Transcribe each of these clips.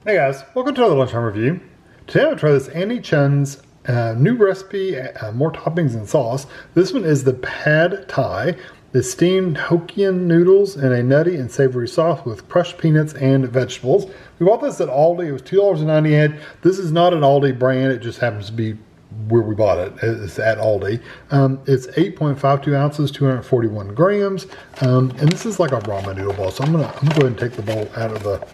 Hey guys, welcome to another lunchtime review. Today I'm going to try this Annie Chun's new recipe, more toppings and sauce. This one is the Pad Thai, the steamed Hokkien noodles in a nutty and savory sauce with crushed peanuts and vegetables. We bought this at Aldi. It was $2.98. This is not an Aldi brand. It just happens to be where we bought it. It's at Aldi. It's 8.52 ounces, 241 grams. And this is like a ramen noodle ball. So I'm gonna go ahead and take the bowl out of the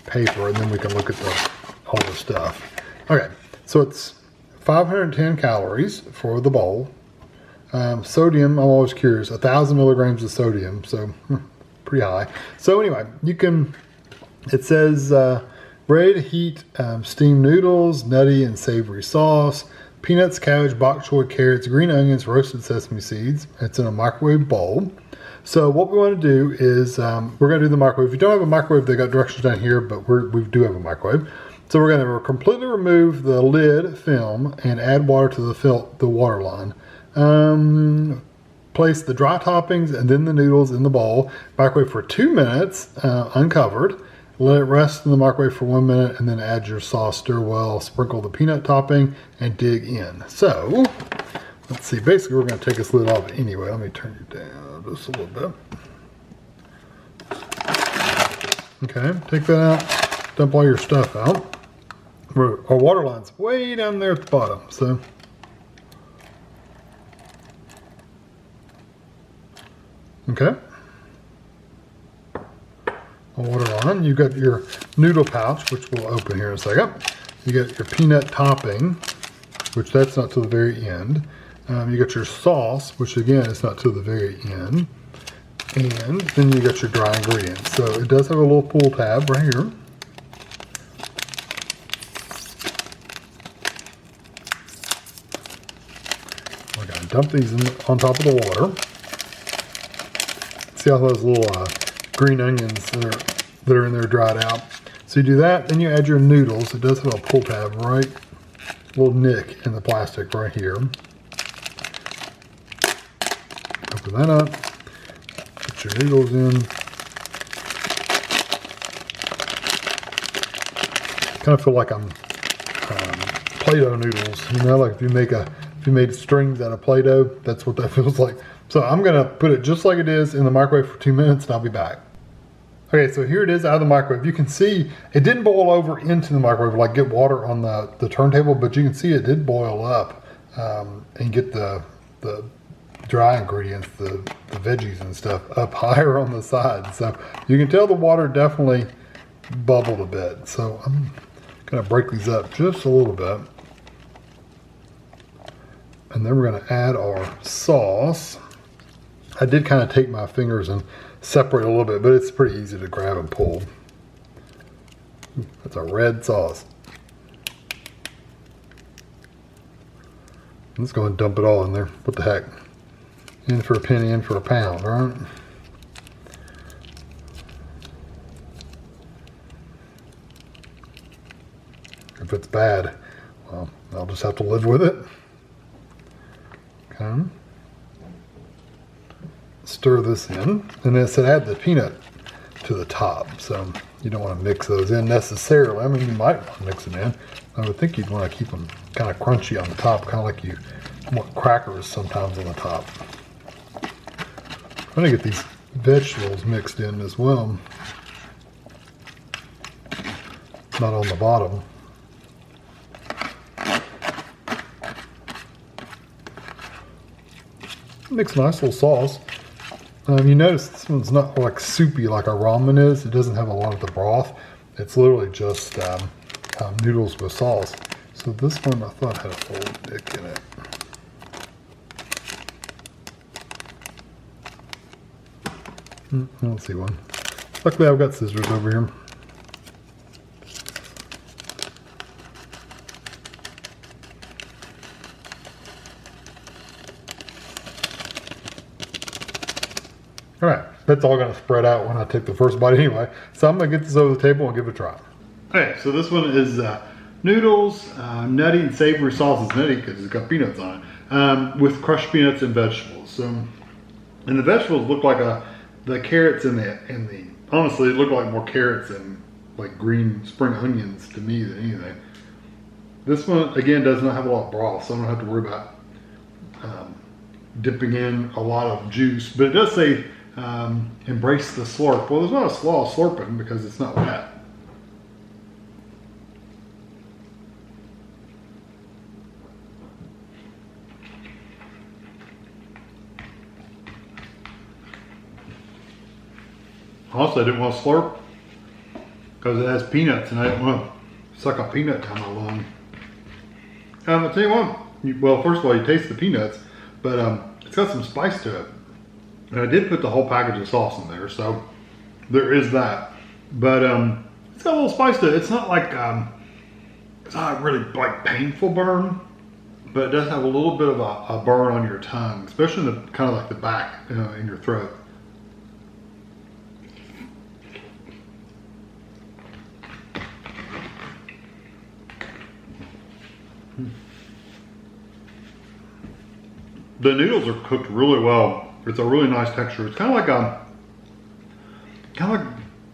paper and then we can look at all the stuff. Okay, so it's 510 calories for the bowl. Sodium, I'm always curious, 1,000 milligrams of sodium, so pretty high. So anyway, it says ready to heat steamed noodles, nutty and savory sauce, peanuts, cabbage, bok choy, carrots, green onions, roasted sesame seeds. It's in a microwave bowl. So what we want to do is we're going to do the microwave. If you don't have a microwave, they got directions down here, but we do have a microwave. So we're going to completely remove the lid film and add water to the water line. Place the dry toppings and then the noodles in the bowl. Microwave for 2 minutes, uncovered. Let it rest in the microwave for 1 minute and then add your sauce, stir well, sprinkle the peanut topping and dig in. So let's see, basically we're going to take this lid off anyway. Let me turn you down just a little bit. Okay, take that out, dump all your stuff out. Our water line's way down there at the bottom, so. Okay. Water line, you've got your noodle pouch, which we'll open here in a second. You got your peanut topping, which that's not till the very end. You got your sauce, which again is not till the very end. And then you got your dry ingredients. So it does have a little pull tab right here. We're going to dump these on top of the water. See all those little green onions that are in there dried out. So you do that, then you add your noodles. It does have a pull tab right, little nick in the plastic right here. Open that up, put your noodles in. Kind of feel like I'm Play-Doh noodles, you know, like if you made strings out of Play-Doh, that's what that feels like. So I'm gonna put it just like it is in the microwave for 2 minutes and I'll be back. Okay, so here it is out of the microwave. You can see it didn't boil over into the microwave, like get water on the turntable, but you can see it did boil up and get the dry ingredients, the veggies and stuff up higher on the side. So you can tell the water definitely bubbled a bit. So I'm gonna break these up just a little bit. And then we're gonna add our sauce. I did kind of take my fingers and separate a little bit, but it's pretty easy to grab and pull. That's a red sauce. Let's go and dump it all in there. What the heck? In for a penny, in for a pound, right? If it's bad, well, I'll just have to live with it. Okay. Stir this in, and then it said add the peanut to the top, so you don't want to mix those in necessarily. I mean, you might want to mix them in. I would think you'd want to keep them kind of crunchy on the top, kind of like you want crackers sometimes on the top. I'm going to get these vegetables mixed in as well, not on the bottom. Makes a nice little sauce. You notice this one's not like soupy like a ramen is. It doesn't have a lot of the broth. It's literally just noodles with sauce. So this one I thought had a little dick in it. I don't see one. Luckily I've got scissors over here. All right, that's all gonna spread out when I take the first bite anyway. So I'm gonna get this over the table and give it a try. Okay, so this one is noodles, nutty and savory sauce. It's nutty because it's got peanuts on it, with crushed peanuts and vegetables. So, and the vegetables look like the carrots and the honestly, it looked like more carrots and like green spring onions to me than anything. This one, again, does not have a lot of broth, so I don't have to worry about dipping in a lot of juice. But it does say embrace the slurp. Well, there's not a lot of slurping because it's not wet. Also, I didn't want to slurp because it has peanuts and I didn't want to suck a peanut down my lung. I'll tell you what, well, first of all, you taste the peanuts, but it's got some spice to it. And I did put the whole package of sauce in there, so there is that. But it's got a little spice to it. It's not like, it's not really like painful burn, but it does have a little bit of a burn on your tongue, especially in the kind of like the back in your throat. The noodles are cooked really well. It's a really nice texture. It's kind of like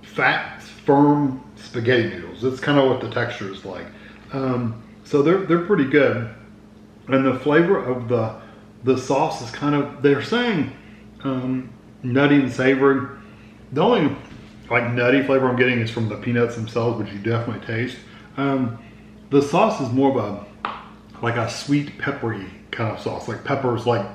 fat, firm spaghetti noodles. That's kind of what the texture is like. So they're pretty good. And the flavor of the sauce is kind of, they're saying nutty and savory. The only like nutty flavor I'm getting is from the peanuts themselves, which you definitely taste. The sauce is more of a sweet peppery kind of sauce, like peppers, like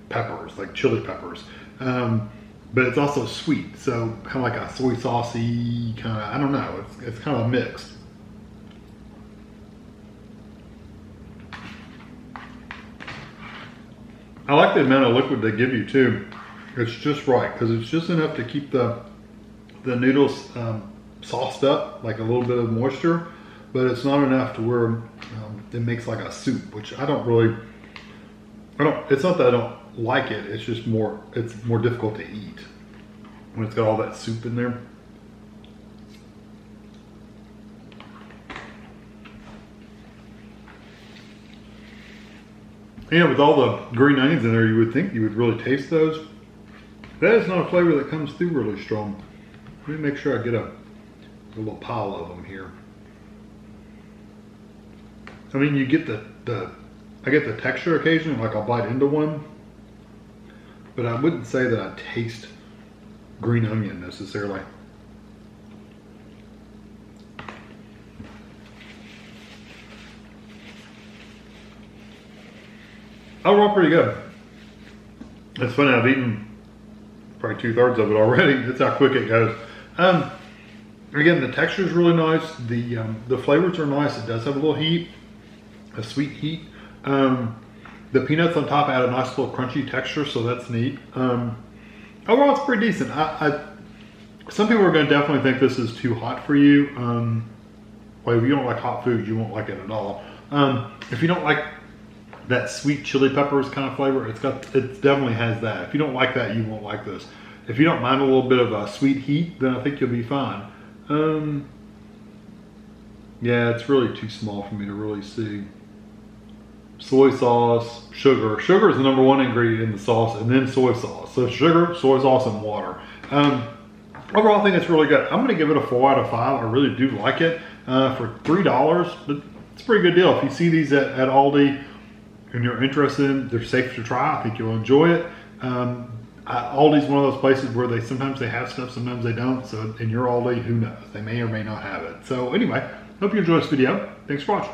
peppers, like chili peppers. But it's also sweet, so kind of like a soy saucy kind of, I don't know, it's kind of a mix. I like the amount of liquid they give you too. It's just right, because it's just enough to keep the noodles sauced up, like a little bit of moisture, but it's not enough to where it makes like a soup, which it's not that I don't like it, it's just it's more difficult to eat when it's got all that soup in there. Yeah, with all the green onions in there, you would think you would really taste those. That is not a flavor that comes through really strong. Let me make sure I get a little pile of them here. I mean, you get I get the texture occasionally, like I'll bite into one, but I wouldn't say that I taste green onion necessarily. Overall, pretty good. It's funny, I've eaten probably 2/3 of it already. That's how quick it goes. Again, the texture is really nice. The flavors are nice. It does have a little heat, a sweet heat. The peanuts on top add a nice little crunchy texture, so that's neat. Overall, it's pretty decent. Some people are going to definitely think this is too hot for you. Well, if you don't like hot food, you won't like it at all. If you don't like that sweet chili peppers kind of flavor, it definitely has that. If you don't like that, you won't like this. If you don't mind a little bit of a sweet heat, then I think you'll be fine. Yeah, it's really too small for me to really see. Soy sauce, sugar. Sugar is the #1 ingredient in the sauce, and then soy sauce. So sugar, soy sauce, and water. Overall, I think it's really good. I'm gonna give it a 4 out of 5. I really do like it. For $3, but it's a pretty good deal. If you see these at Aldi and you're interested, they're safe to try. I think you'll enjoy it. Aldi's one of those places where sometimes they have stuff, sometimes they don't. So in your Aldi, who knows? They may or may not have it. So anyway, hope you enjoyed this video. Thanks for watching.